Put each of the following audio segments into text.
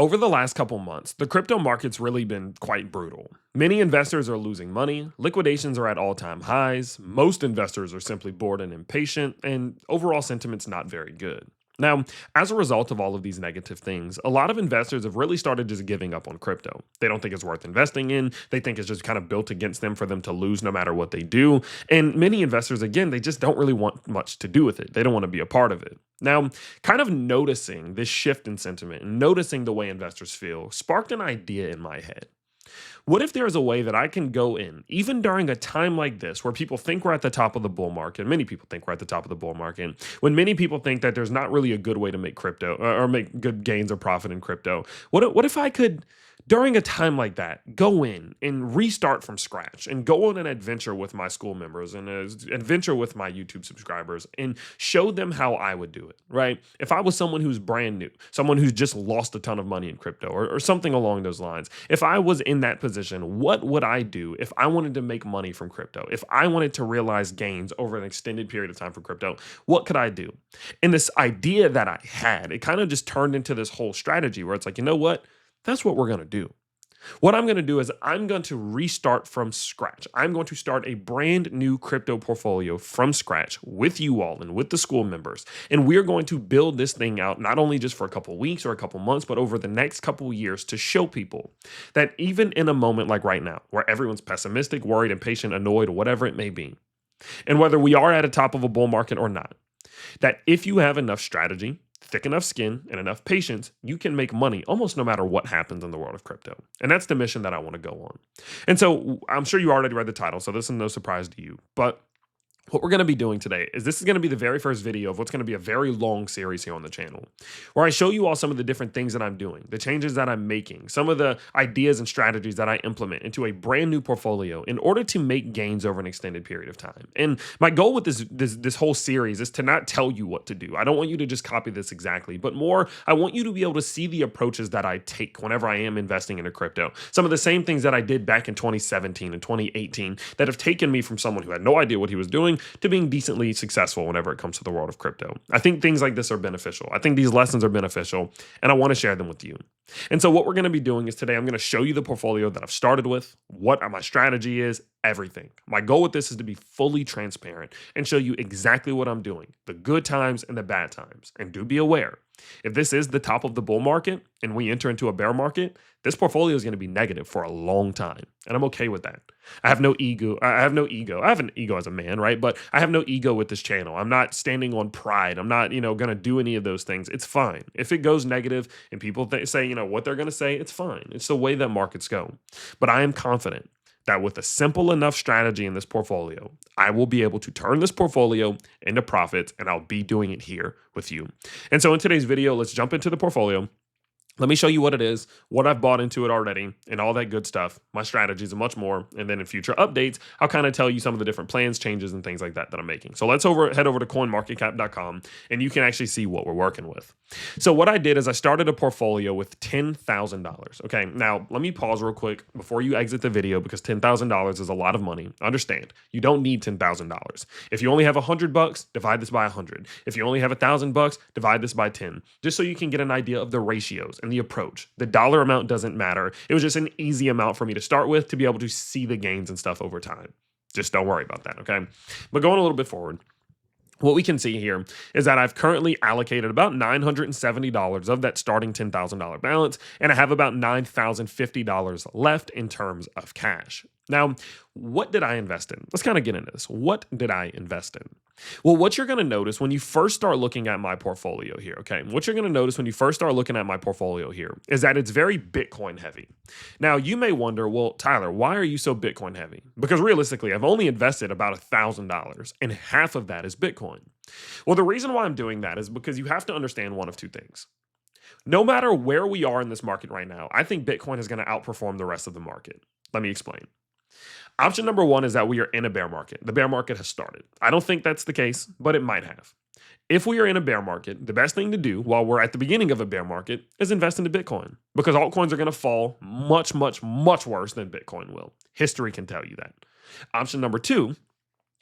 Over the last couple months, the crypto market's really been quite brutal. Many investors are losing money, liquidations are at all time highs, most investors are simply bored and impatient, and overall sentiment's not very good. Now, as a result of all of these negative things, a lot of investors have really started just giving up on crypto. They don't think it's worth investing in. They think it's just kind of built against them for them to lose no matter what they do. And many investors, again, they just don't really want much to do with it. They don't want to be a part of it. Now, kind of noticing this shift in sentiment and noticing the way investors feel sparked an idea in my head. What if there is a way that I can go in, even during a time like this, where people think we're at the top of the bull market? Many people think we're at the top of the bull market. When many people think that there's not really a good way to make crypto or make good gains or profit in crypto. What if I could, during a time like that, go in and restart from scratch and go on an adventure with my school members and an adventure with my YouTube subscribers and show them how I would do it, right? If I was someone who's brand new, someone who's just lost a ton of money in crypto or something along those lines, if I was in that position, what would I do if I wanted to make money from crypto? If I wanted to realize gains over an extended period of time from crypto, what could I do? And this idea that I had, it kind of just turned into this whole strategy where it's like, you know what? That's what we're going to do. What I'm going to do is I'm going to restart from scratch. I'm going to start a brand new crypto portfolio from scratch with you all and with the school members. And we're going to build this thing out, not only just for a couple weeks or a couple months, but over the next couple years to show people that even in a moment like right now, where everyone's pessimistic, worried, impatient, annoyed, or whatever it may be, and whether we are at a top of a bull market or not, that if you have enough strategy, thick enough skin, and enough patience, you can make money almost no matter what happens in the world of crypto. And that's the mission that I want to go on. And so I'm sure you already read the title, so this is no surprise to you. But what we're going to be doing today is this is going to be the very first video of what's going to be a very long series here on the channel, where I show you all some of the different things that I'm doing, the changes that I'm making, some of the ideas and strategies that I implement into a brand new portfolio in order to make gains over an extended period of time. And my goal with this whole series is to not tell you what to do. I don't want you to just copy this exactly, but more, I want you to be able to see the approaches that I take whenever I am investing into crypto. Some of the same things that I did back in 2017 and 2018 that have taken me from someone who had no idea what he was doing to being decently successful whenever it comes to the world of crypto. I think things like this are beneficial. I think these lessons are beneficial, and I want to share them with you. And so what we're going to be doing is today I'm going to show you the portfolio that I've started with, what my strategy is, everything. My goal with this is to be fully transparent and show you exactly what I'm doing, the good times and the bad times. And do be aware, if this is the top of the bull market and we enter into a bear market, this portfolio is going to be negative for a long time. And I'm okay with that. I have no ego. I have an ego as a man, right? But I have no ego with this channel. I'm not standing on pride. I'm not, going to do any of those things. It's fine. If it goes negative and people say, what they're going to say, it's fine. It's the way that markets go. But I am confident that with a simple enough strategy in this portfolio, I will be able to turn this portfolio into profits, and I'll be doing it here with you. And so in today's video, let's jump into the portfolio. Let me show you what it is, what I've bought into it already, and all that good stuff, my strategies and much more. And then in future updates, I'll kind of tell you some of the different plans, changes, and things like that I'm making. So let's head over to coinmarketcap.com, and you can actually see what we're working with. So what I did is I started a portfolio with $10,000. Okay, now let me pause real quick before you exit the video, because $10,000 is a lot of money. Understand, you don't need $10,000. If you only have $100, divide this by 100. If you only have $1,000, divide this by 10, just so you can get an idea of the ratios and the approach. The dollar amount doesn't matter. It was just an easy amount for me to start with to be able to see the gains and stuff over time. Just don't worry about that, okay? But going a little bit forward, what we can see here is that I've currently allocated about $970 of that starting $10,000 balance, and I have about $9,050 left in terms of cash. Now, what did I invest in? Let's kind of get into this. What did I invest in? Well, what you're going to notice when you first start looking at my portfolio here, okay? What you're going to notice when you first start looking at my portfolio here is that it's very Bitcoin heavy. Now, you may wonder, well, Tyler, why are you so Bitcoin heavy? Because realistically, I've only invested about $1,000, and half of that is Bitcoin. Well, the reason why I'm doing that is because you have to understand one of two things. No matter where we are in this market right now, I think Bitcoin is going to outperform the rest of the market. Let me explain. Option number one is that we are in a bear market. The bear market has started. I don't think that's the case, but it might have. If we are in a bear market, the best thing to do while we're at the beginning of a bear market is invest into Bitcoin, because altcoins are going to fall much, much, much worse than Bitcoin will. History can tell you that. Option number two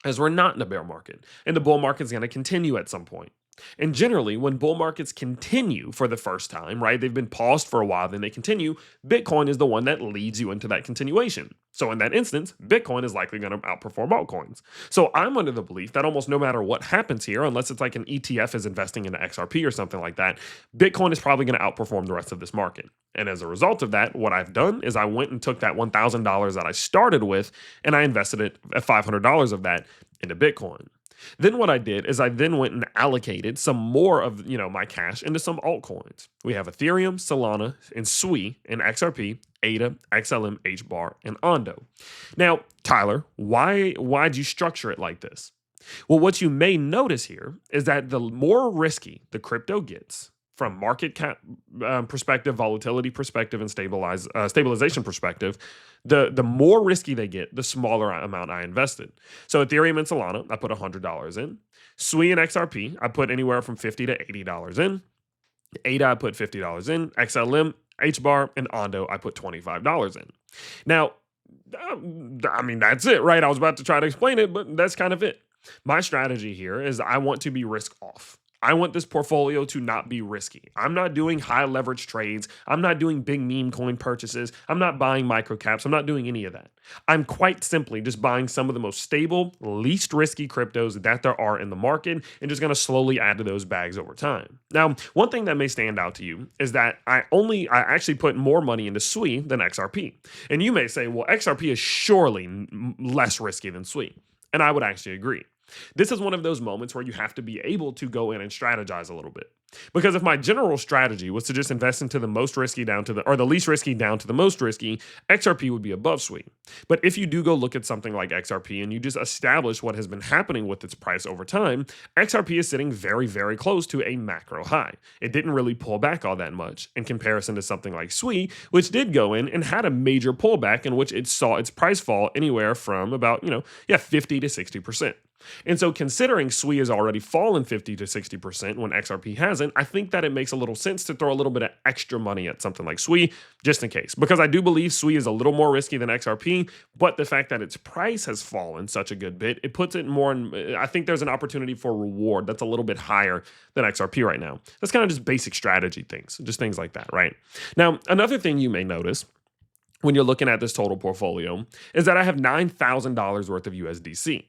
is we're not in a bear market, and the bull market is going to continue at some point. And generally, when bull markets continue for the first time, right, they've been paused for a while, then they continue, Bitcoin is the one that leads you into that continuation. So in that instance, Bitcoin is likely going to outperform altcoins. So I'm under the belief that almost no matter what happens here, unless it's like an ETF is investing into XRP or something like that, Bitcoin is probably going to outperform the rest of this market. And as a result of that, what I've done is I went and took that $1,000 that I started with and I invested it at $500 of that into Bitcoin. Then what I did is I then went and allocated some more of my cash into some altcoins. We have Ethereum, Solana, and SUI, and XRP, ADA, XLM, HBAR, and Ondo. Now, Tyler, why'd you structure it like this? Well, what you may notice here is that the more risky the crypto gets, from market cap perspective, volatility perspective, and stabilization perspective, the more risky they get, the smaller amount I invested. So Ethereum and Solana, I put $100 in. SUI and XRP, I put anywhere from $50 to $80 in. ADA, I put $50 in. XLM, HBAR, and Ondo, I put $25 in. Now, I mean, that's it, right? I was about to try to explain it, but that's kind of it. My strategy here is I want to be risk off. I want this portfolio to not be risky. I'm not doing high leverage trades. I'm not doing big meme coin purchases. I'm not buying microcaps. I'm not doing any of that. I'm quite simply just buying some of the most stable, least risky cryptos that there are in the market and just going to slowly add to those bags over time. Now, one thing that may stand out to you is that I actually put more money into SUI than XRP. And you may say, well, XRP is surely less risky than SUI. And I would actually agree. This is one of those moments where you have to be able to go in and strategize a little bit. Because if my general strategy was to just invest into the most risky or the least risky down to the most risky, XRP would be above SUI. But if you do go look at something like XRP and you just establish what has been happening with its price over time, XRP is sitting very, very close to a macro high. It didn't really pull back all that much in comparison to something like SUI, which did go in and had a major pullback in which it saw its price fall anywhere from about, 50 to 60%. And so considering SUI has already fallen 50 to 60% when XRP hasn't, I think that it makes a little sense to throw a little bit of extra money at something like SUI just in case. Because I do believe SUI is a little more risky than XRP, but the fact that its price has fallen such a good bit, it puts it more in, I think there's an opportunity for reward that's a little bit higher than XRP right now. That's kind of just basic strategy things, just things like that, right? Now, another thing you may notice when you're looking at this total portfolio is that I have $9,000 worth of USDC.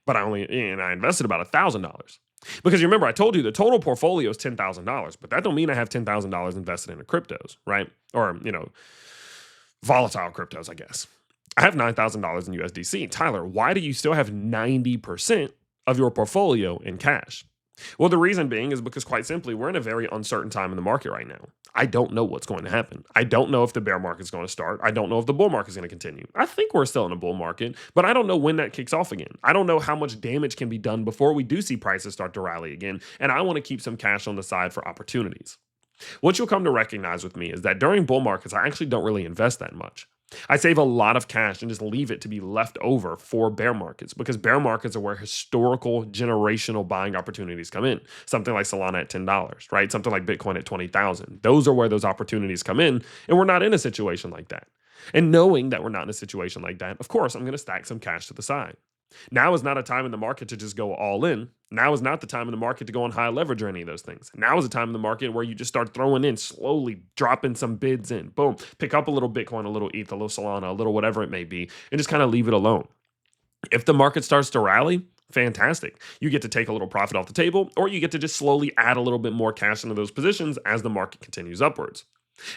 But I invested about $1,000. Because you remember, I told you the total portfolio is $10,000, but that don't mean I have $10,000 invested into cryptos, right? Or, volatile cryptos, I guess. I have $9,000 in USDC. Tyler, why do you still have 90% of your portfolio in cash? Well, the reason being is because, quite simply, we're in a very uncertain time in the market right now. I don't know what's going to happen. I don't know if the bear market is going to start. I don't know if the bull market is going to continue. I think we're still in a bull market, but I don't know when that kicks off again. I don't know how much damage can be done before we do see prices start to rally again, and I want to keep some cash on the side for opportunities. What you'll come to recognize with me is that during bull markets, I actually don't really invest that much. I save a lot of cash and just leave it to be left over for bear markets, because bear markets are where historical generational buying opportunities come in. Something like Solana at $10, right? Something like Bitcoin at 20,000. Those are where those opportunities come in, and we're not in a situation like that. And knowing that we're not in a situation like that, of course, I'm going to stack some cash to the side. Now is not a time in the market to just go all in. Now is not the time in the market to go on high leverage or any of those things. Now is a time in the market where you just start throwing in, slowly dropping some bids in. Boom. Pick up a little Bitcoin, a little ETH, a little Solana, a little whatever it may be, and just kind of leave it alone. If the market starts to rally, fantastic. You get to take a little profit off the table, or you get to just slowly add a little bit more cash into those positions as the market continues upwards.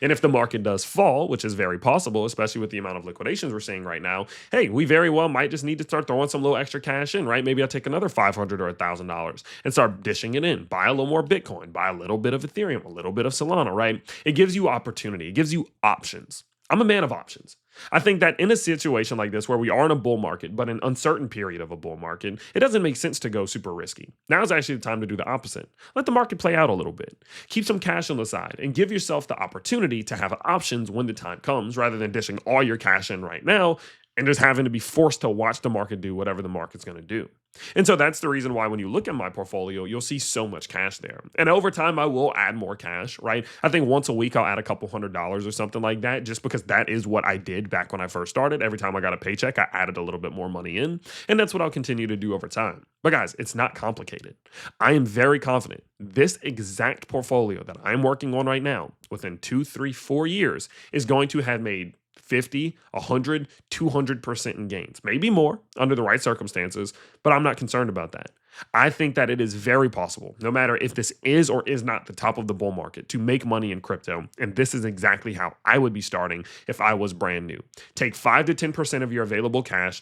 And if the market does fall, which is very possible, especially with the amount of liquidations we're seeing right now, hey, we very well might just need to start throwing some little extra cash in, right? Maybe I'll take another $500 or $1,000 and start dishing it in. Buy a little more Bitcoin, buy a little bit of Ethereum, a little bit of Solana, right? It gives you opportunity. It gives you options. I'm a man of options. I think that in a situation like this where we are in a bull market, but an uncertain period of a bull market, it doesn't make sense to go super risky. Now is actually the time to do the opposite. Let the market play out a little bit. Keep some cash on the side and give yourself the opportunity to have options when the time comes, rather than dishing all your cash in right now and just having to be forced to watch the market do whatever the market's going to do. And so that's the reason why when you look at my portfolio, you'll see so much cash there. And over time, I will add more cash, right? I think once a week, I'll add a couple $100s or something like that, just because that is what I did back when I first started. Every time I got a paycheck, I added a little bit more money in. And that's what I'll continue to do over time. But guys, it's not complicated. I am very confident this exact portfolio that I'm working on right now, within 2, 3, 4 years, is going to have made 50, 100, 200% in gains. Maybe more under the right circumstances, but I'm not concerned about that. I think that it is very possible, no matter if this is or is not the top of the bull market, to make money in crypto. And this is exactly how I would be starting if I was brand new. Take 5 to 10% of your available cash,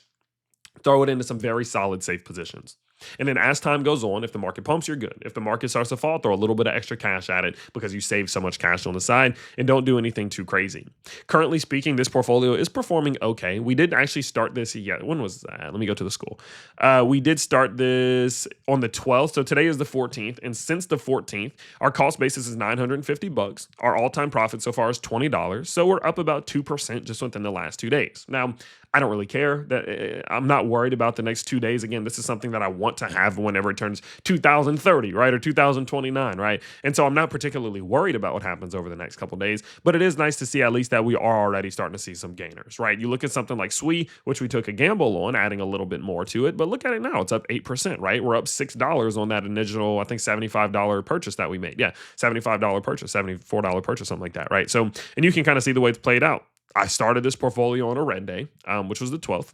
throw it into some very solid, safe positions. And then as time goes on, if the market pumps, you're good. If the market starts to fall, throw a little bit of extra cash at it because you save so much cash on the side, and don't do anything too crazy. Currently speaking, this portfolio is performing okay. We did actually start this, when was that? Let me go to the school. We did start this on the 12th, so today is the 14th, and since the 14th, our cost basis is $950. Our all-time profit so far is $20, so we're up about 2% just within the last 2 days. Now, I don't really care. That I'm not worried about the next 2 days. Again, this is something that I want to have whenever it turns 2030, right? Or 2029, right? And so I'm not particularly worried about what happens over the next couple days, but it is nice to see at least that we are already starting to see some gainers, right? You look at something like SWE, which we took a gamble on, adding a little bit more to it, but look at it now. It's up 8%, right? We're up $6 on that initial, I think, $75 purchase that we made. Yeah, $75 purchase, $74 purchase, something like that, right? So, and you can kind of see the way it's played out. I started this portfolio on a red day, which was the 12th.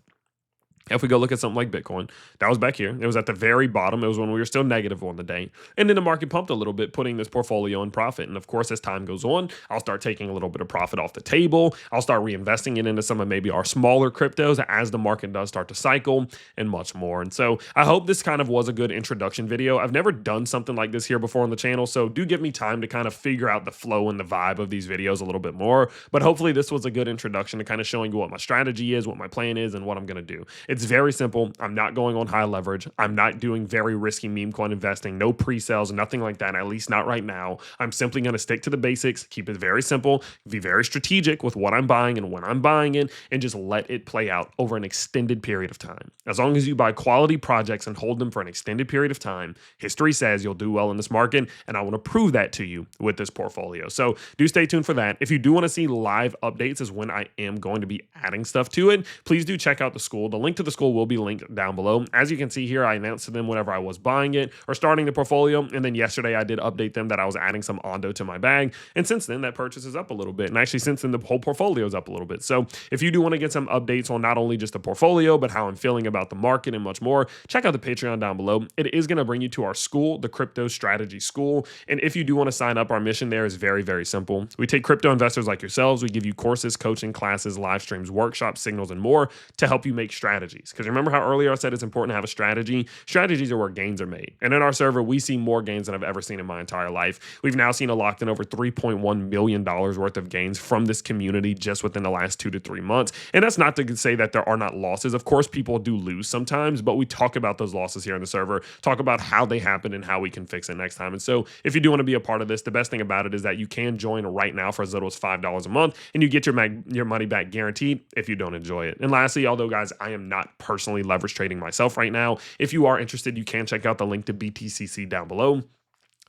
If we go look at something like Bitcoin, that was back here. It was at the very bottom. It was when we were still negative on the day. And then the market pumped a little bit, putting this portfolio in profit. And of course, as time goes on, I'll start taking a little bit of profit off the table. I'll start reinvesting it into some of maybe our smaller cryptos as the market does start to cycle, and much more. And so I hope this kind of was a good introduction video. I've never done something like this here before on the channel, so do give me time to kind of figure out the flow and the vibe of these videos a little bit more. But hopefully this was a good introduction to kind of showing you what my strategy is, what my plan is, and what I'm going to do. It's very simple. I'm not going on high leverage. I'm not doing very risky meme coin investing, no pre-sales, nothing like that, at least not right now. I'm simply going to stick to the basics, keep it very simple, be very strategic with what I'm buying and when I'm buying it, and just let it play out over an extended period of time. As long as you buy quality projects and hold them for an extended period of time, history says you'll do well in this market, and I want to prove that to you with this portfolio. So do stay tuned for that. If you do want to see live updates as when I am going to be adding stuff to it, please do check out the school. The link to the school will be linked down below. As you can see here, I announced to them whenever I was buying it or starting the portfolio, and then yesterday I did update them that I was adding some Ondo to my bag, and since then that purchase is up a little bit, and actually since then the whole portfolio is up a little bit. So if you do want to get some updates on not only just the portfolio, but how I'm feeling about the market and much more, check out the Patreon down below. It is going to bring you to our school, the Crypto Strategy School, and if you do want to sign up, our mission there is very, very simple. We take crypto investors like yourselves, we give you courses, coaching, classes, live streams, workshops, signals, and more to help you make strategies. Because remember how earlier I said it's important to have a strategy? Strategies are where gains are made. And in our server, we see more gains than I've ever seen in my entire life. We've now seen a locked in over $3.1 million worth of gains from this community just within the last 2 to 3 months. And that's not to say that there are not losses. Of course, people do lose sometimes, but we talk about those losses here in the server, talk about how they happen and how we can fix it next time. And so if you do want to be a part of this, the best thing about it is that you can join right now for as little as $5 a month, and you get your money back guaranteed if you don't enjoy it. And lastly, although guys, I am not personally leverage trading myself right now, if you are interested, you can check out the link to BTCC down below.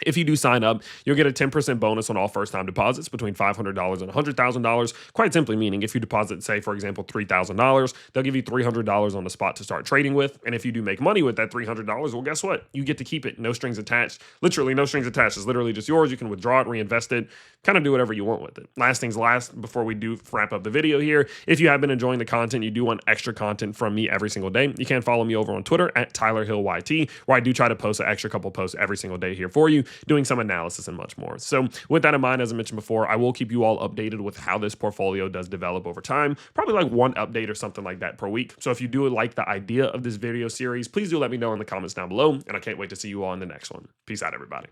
If you do sign up, you'll get a 10% bonus on all first-time deposits between $500 and $100,000. Quite simply meaning if you deposit, say, for example, $3,000, they'll give you $300 on the spot to start trading with. And if you do make money with that $300, well, guess what? You get to keep it. No strings attached. Literally no strings attached. It's literally just yours. You can withdraw it, reinvest it, kind of do whatever you want with it. Last things last, before we do wrap up the video here, if you have been enjoying the content, you do want extra content from me every single day, you can follow me over on Twitter at TylerHillYT, where I do try to post an extra couple posts every single day here for you, doing some analysis and much more. So with that in mind, as I mentioned before, I will keep you all updated with how this portfolio does develop over time, probably like one update or something like that per week. So if you do like the idea of this video series, please do let me know in the comments down below, and I can't wait to see you all in the next one. Peace out, everybody.